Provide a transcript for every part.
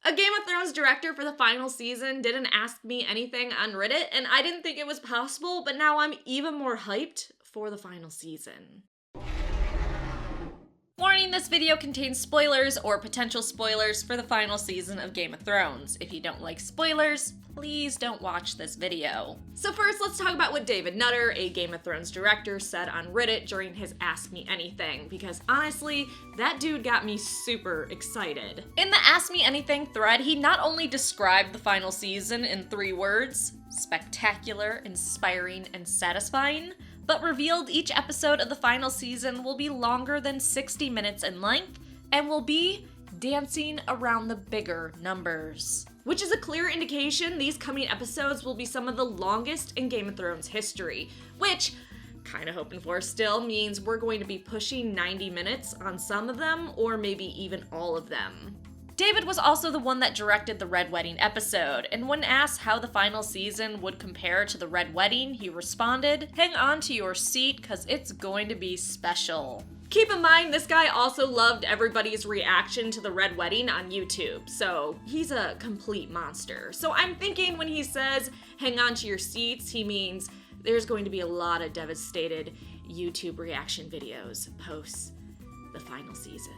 A Game of Thrones director for the final season didn't ask me anything on Reddit, and I didn't think it was possible, but now I'm even more hyped for the final season. Warning, this video contains spoilers or potential spoilers for the final season of Game of Thrones. If you don't like spoilers, please don't watch this video. So first, let's talk about what David Nutter, a Game of Thrones director, said on Reddit during his Ask Me Anything, because honestly, that dude got me super excited. In the Ask Me Anything thread, he not only described the final season in 3 words, spectacular, inspiring, and satisfying, but revealed each episode of the final season will be longer than 60 minutes in length and will be dancing around the bigger numbers. Which is a clear indication these coming episodes will be some of the longest in Game of Thrones history, which, kinda hoping for still, means we're going to be pushing 90 minutes on some of them, or maybe even all of them. David was also the one that directed the Red Wedding episode, and when asked how the final season would compare to the Red Wedding, he responded, "Hang on to your seat, cause it's going to be special." Keep in mind, this guy also loved everybody's reaction to the Red Wedding on YouTube, so he's a complete monster. So I'm thinking when he says, "hang on to your seats," he means there's going to be a lot of devastated YouTube reaction videos post the final season.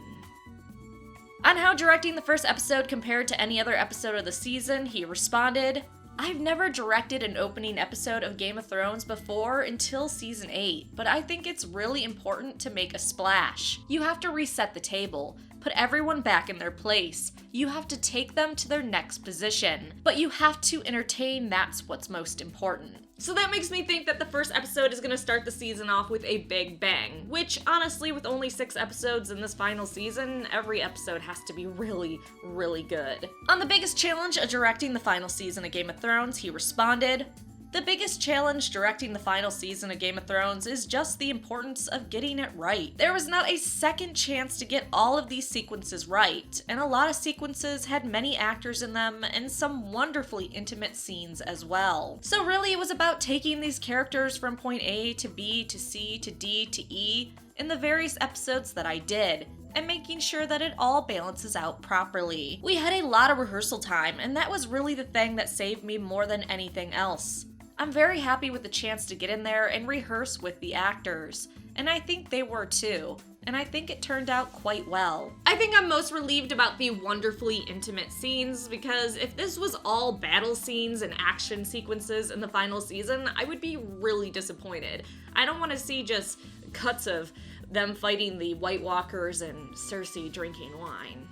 On how directing the first episode compared to any other episode of the season, he responded, "I've never directed an opening episode of Game of Thrones before until season 8, but I think it's really important to make a splash. You have to reset the table, put everyone back in their place. You have to take them to their next position, but you have to entertain, that's what's most important." So that makes me think that the first episode is going to start the season off with a big bang, which honestly, with only 6 episodes in this final season, every episode has to be really, really good. On the biggest challenge of directing the final season of Game of Thrones, he responded, "The biggest challenge directing the final season of Game of Thrones is just the importance of getting it right. There was not a second chance to get all of these sequences right, and a lot of sequences had many actors in them and some wonderfully intimate scenes as well. So really it was about taking these characters from point A to B to C to D to E in the various episodes that I did, and making sure that it all balances out properly. We had a lot of rehearsal time, and that was really the thing that saved me more than anything else. I'm very happy with the chance to get in there and rehearse with the actors, and I think they were too, and I think it turned out quite well. I think I'm most relieved about the wonderfully intimate scenes, because if this was all battle scenes and action sequences in the final season, I would be really disappointed. I don't want to see just cuts of them fighting the White Walkers and Cersei drinking wine.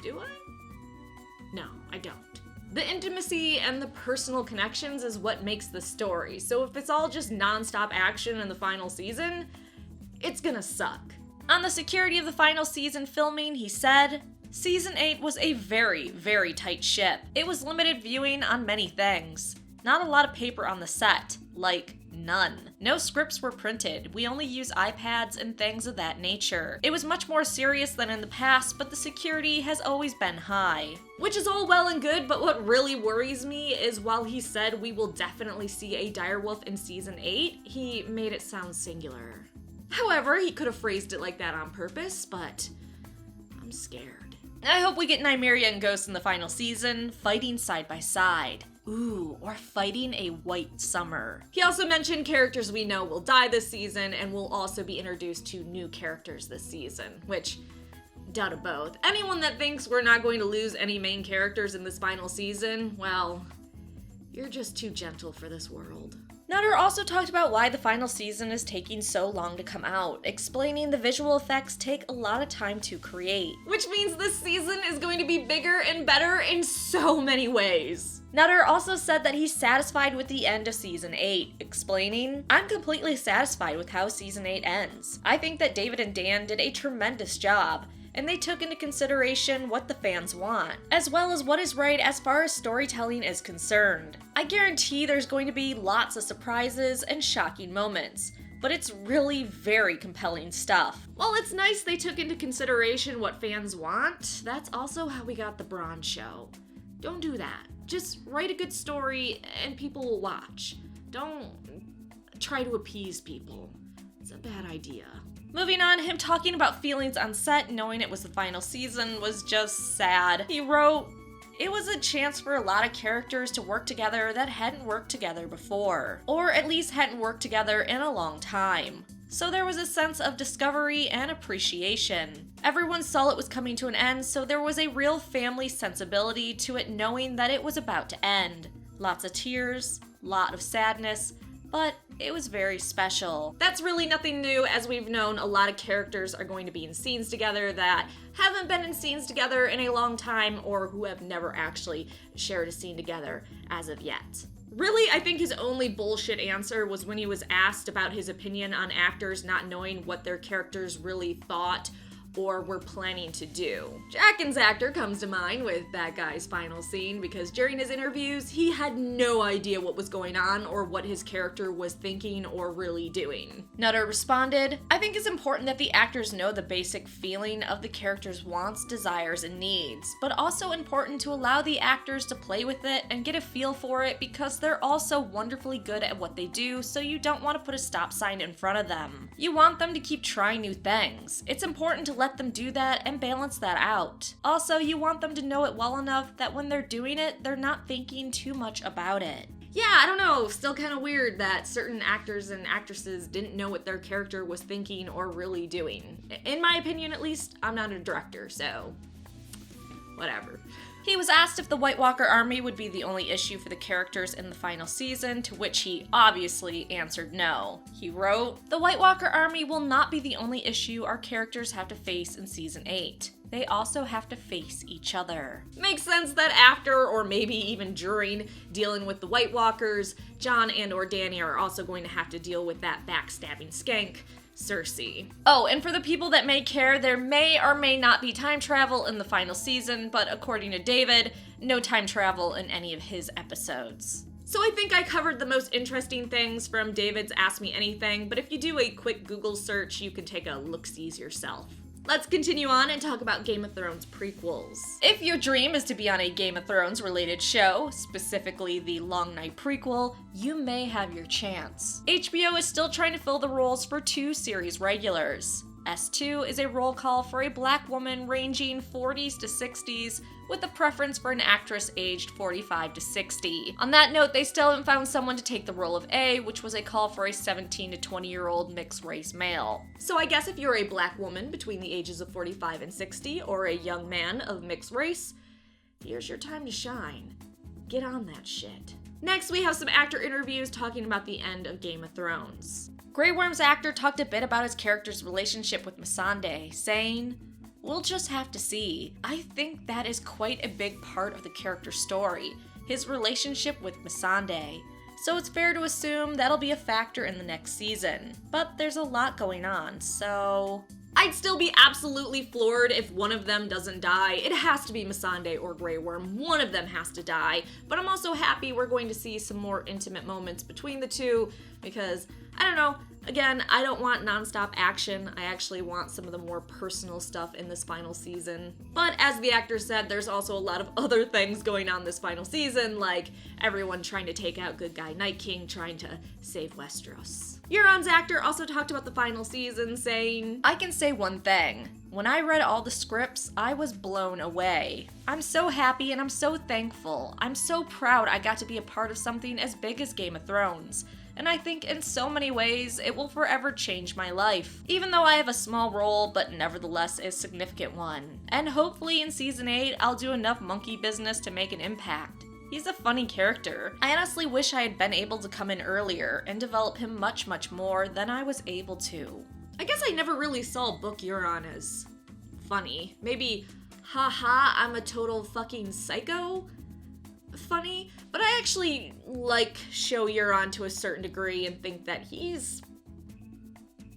Do I? No, I don't. The intimacy and the personal connections is what makes the story, so if it's all just non-stop action in the final season, it's gonna suck. On the security of the final season filming, he said, "Season 8 was a very, very tight ship. It was limited viewing on many things. Not a lot of paper on the set, like none. No scripts were printed. We only use iPads and things of that nature. It was much more serious than in the past, but the security has always been high." Which is all well and good, but what really worries me is while he said we will definitely see a direwolf in season 8, he made it sound singular. However, he could have phrased it like that on purpose, but I'm scared. I hope we get Nymeria and Ghost in the final season, fighting side by side. Ooh, or fighting a white summer. He also mentioned characters we know will die this season, and we'll also be introduced to new characters this season, which, doubt of both. Anyone that thinks we're not going to lose any main characters in this final season, well, you're just too gentle for this world. Nutter also talked about why the final season is taking so long to come out, explaining the visual effects take a lot of time to create. Which means this season is going to be bigger and better in so many ways. Nutter also said that he's satisfied with the end of season 8, explaining, "I'm completely satisfied with how season 8 ends. I think that David and Dan did a tremendous job, and they took into consideration what the fans want, as well as what is right as far as storytelling is concerned. I guarantee there's going to be lots of surprises and shocking moments, but it's really very compelling stuff. While it's nice they took into consideration what fans want, that's also how we got the Bronze show. Don't do that. Just write a good story and people will watch. Don't try to appease people. It's a bad idea." Moving on, him talking about feelings on set, knowing it was the final season, was just sad. He wrote, "It was a chance for a lot of characters to work together that hadn't worked together before, or at least hadn't worked together in a long time. So there was a sense of discovery and appreciation. Everyone saw it was coming to an end, so there was a real family sensibility to it, knowing that it was about to end. Lots of tears, lot of sadness, but it was very special." That's really nothing new, as we've known a lot of characters are going to be in scenes together that haven't been in scenes together in a long time, or who have never actually shared a scene together as of yet. Really, I think his only bullshit answer was when he was asked about his opinion on actors not knowing what their characters really thought or were planning to do. Jackin's actor comes to mind with that guy's final scene, because during his interviews, he had no idea what was going on or what his character was thinking or really doing. Nutter responded, "I think it's important that the actors know the basic feeling of the character's wants, desires, and needs, but also important to allow the actors to play with it and get a feel for it, because they're all so wonderfully good at what they do, so you don't want to put a stop sign in front of them. You want them to keep trying new things. It's important to let them do that and balance that out. Also, you want them to know it well enough that when they're doing it, they're not thinking too much about it." Yeah, I don't know, still kind of weird that certain actors and actresses didn't know what their character was thinking or really doing. In my opinion, at least, I'm not a director, so whatever. He was asked if the White Walker Army would be the only issue for the characters in the final season, to which he obviously answered no. He wrote, "The White Walker Army will not be the only issue our characters have to face in season 8. They also have to face each other." Makes sense that after, or maybe even during, dealing with the White Walkers, John and or Danny are also going to have to deal with that backstabbing skank, Cersei. Oh, and for the people that may care, there may or may not be time travel in the final season, but according to David, no time travel in any of his episodes. So I think I covered the most interesting things from David's Ask Me Anything, but if you do a quick Google search, you can take a look-sees yourself. Let's continue on and talk about Game of Thrones prequels. If your dream is to be on a Game of Thrones related show, specifically the Long Night prequel, you may have your chance. HBO is still trying to fill the roles for 2 series regulars. S2 is a roll call for a black woman ranging 40s to 60s, with a preference for an actress aged 45 to 60. On that note, they still haven't found someone to take the role of A, which was a call for a 17 to 20-year-old mixed-race male. So I guess if you're a black woman between the ages of 45 and 60, or a young man of mixed race, here's your time to shine. Get on that shit. Next, we have some actor interviews talking about the end of Game of Thrones. Grey Worm's actor talked a bit about his character's relationship with Missandei, saying, "We'll just have to see. I think that is quite a big part of the character's story, his relationship with Missandei. So it's fair to assume that'll be a factor in the next season. But there's a lot going on, so..." I'd still be absolutely floored if one of them doesn't die. It has to be Missandei or Grey Worm. One of them has to die. But I'm also happy we're going to see some more intimate moments between the two, because, I don't know, again, I don't want nonstop action. I actually want some of the more personal stuff in this final season. But as the actor said, there's also a lot of other things going on this final season, like everyone trying to take out good guy Night King, trying to save Westeros. Euron's actor also talked about the final season, saying, "I can say one thing. When I read all the scripts, I was blown away. I'm so happy and I'm so thankful. I'm so proud I got to be a part of something as big as Game of Thrones. And I think in so many ways, it will forever change my life. Even though I have a small role, but nevertheless a significant one. And hopefully in season 8, I'll do enough monkey business to make an impact. He's a funny character. I honestly wish I had been able to come in earlier and develop him much, much more than I was able to." I guess I never really saw Book Euron as funny. Maybe, haha, I'm a total fucking psycho funny, but I actually like show Euron to a certain degree and think that he's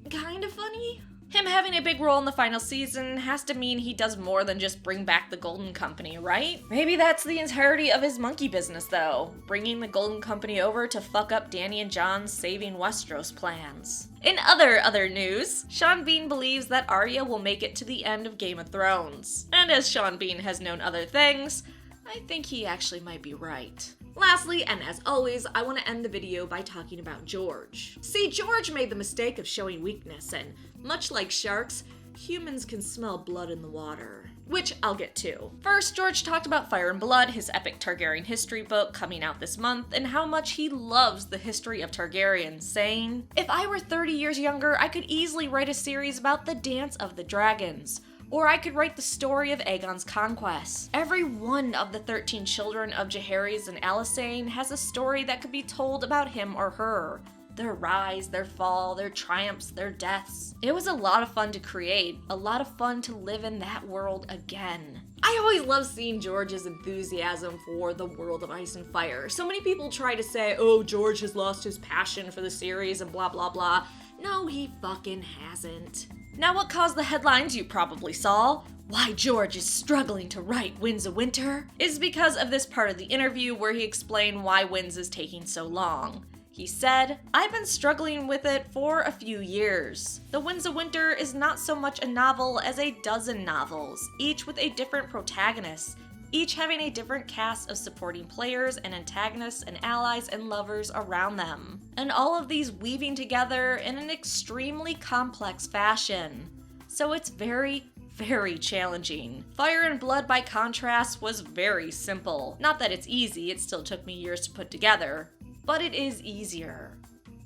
kind of funny. Him having a big role in the final season has to mean he does more than just bring back the Golden Company, right? Maybe that's the entirety of his monkey business, though. Bringing the Golden Company over to fuck up Dany and Jon's saving Westeros plans. In other news, Sean Bean believes that Arya will make it to the end of Game of Thrones. And as Sean Bean has known other things, I think he actually might be right. Lastly, and as always, I want to end the video by talking about George. See, George made the mistake of showing weakness, and much like sharks, humans can smell blood in the water. Which I'll get to. First, George talked about Fire and Blood, his epic Targaryen history book coming out this month, and how much he loves the history of Targaryens, saying, "If I were 30 years younger, I could easily write a series about the Dance of the Dragons. Or I could write the story of Aegon's conquest. Every one of the 13 children of Jaehaerys and Alysanne has a story that could be told about him or her. Their rise, their fall, their triumphs, their deaths. It was a lot of fun to create, a lot of fun to live in that world again." I always love seeing George's enthusiasm for the world of Ice and Fire. So many people try to say, oh, George has lost his passion for the series and blah blah blah. No, he fucking hasn't. Now, what caused the headlines you probably saw, "Why George is struggling to write Winds of Winter," is because of this part of the interview where he explained why Winds is taking so long. He said, "I've been struggling with it for a few years. The Winds of Winter is not so much a novel as a dozen novels, each with a different protagonist, each having a different cast of supporting players and antagonists and allies and lovers around them, and all of these weaving together in an extremely complex fashion. So it's very, very challenging. Fire and Blood, by contrast, was very simple. Not that it's easy, it still took me years to put together, but it is easier."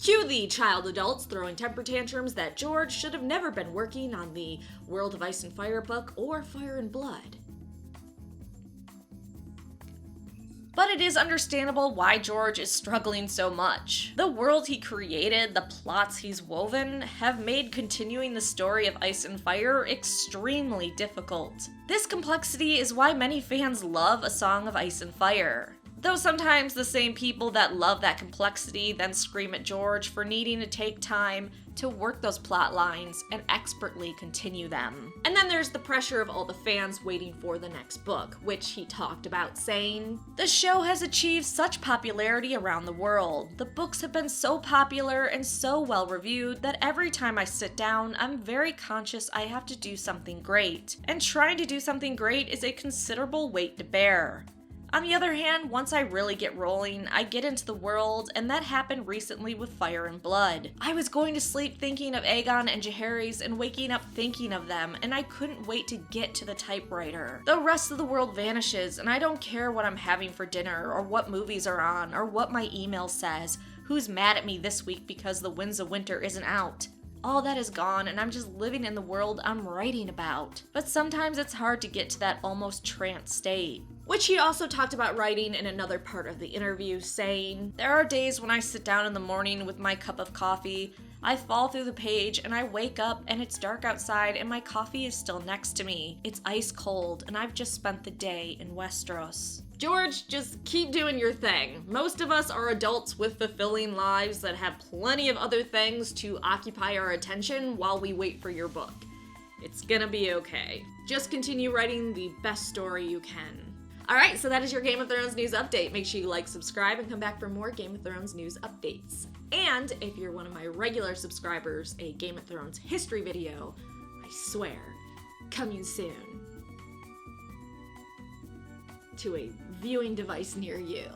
Cue the child adults throwing temper tantrums that George should have never been working on the World of Ice and Fire book or Fire and Blood. But it is understandable why George is struggling so much. The world he created, the plots he's woven, have made continuing the story of Ice and Fire extremely difficult. This complexity is why many fans love A Song of Ice and Fire. Though sometimes the same people that love that complexity then scream at George for needing to take time to work those plot lines and expertly continue them. And then there's the pressure of all the fans waiting for the next book, which he talked about saying, "The show has achieved such popularity around the world. The books have been so popular and so well reviewed that every time I sit down, I'm very conscious I have to do something great. And trying to do something great is a considerable weight to bear. On the other hand, once I really get rolling, I get into the world, and that happened recently with Fire and Blood. I was going to sleep thinking of Aegon and Jaehaerys and waking up thinking of them, and I couldn't wait to get to the typewriter. The rest of the world vanishes, and I don't care what I'm having for dinner, or what movies are on, or what my email says, who's mad at me this week because The Winds of Winter isn't out. All that is gone, and I'm just living in the world I'm writing about." But sometimes it's hard to get to that almost trance state. Which he also talked about writing in another part of the interview, saying, "There are days when I sit down in the morning with my cup of coffee, I fall through the page and I wake up and it's dark outside and my coffee is still next to me. It's ice cold and I've just spent the day in Westeros." George, just keep doing your thing. Most of us are adults with fulfilling lives that have plenty of other things to occupy our attention while we wait for your book. It's gonna be okay. Just continue writing the best story you can. Alright, so that is your Game of Thrones news update. Make sure you like, subscribe, and come back for more Game of Thrones news updates. And if you're one of my regular subscribers, a Game of Thrones history video, I swear, coming soon to a viewing device near you.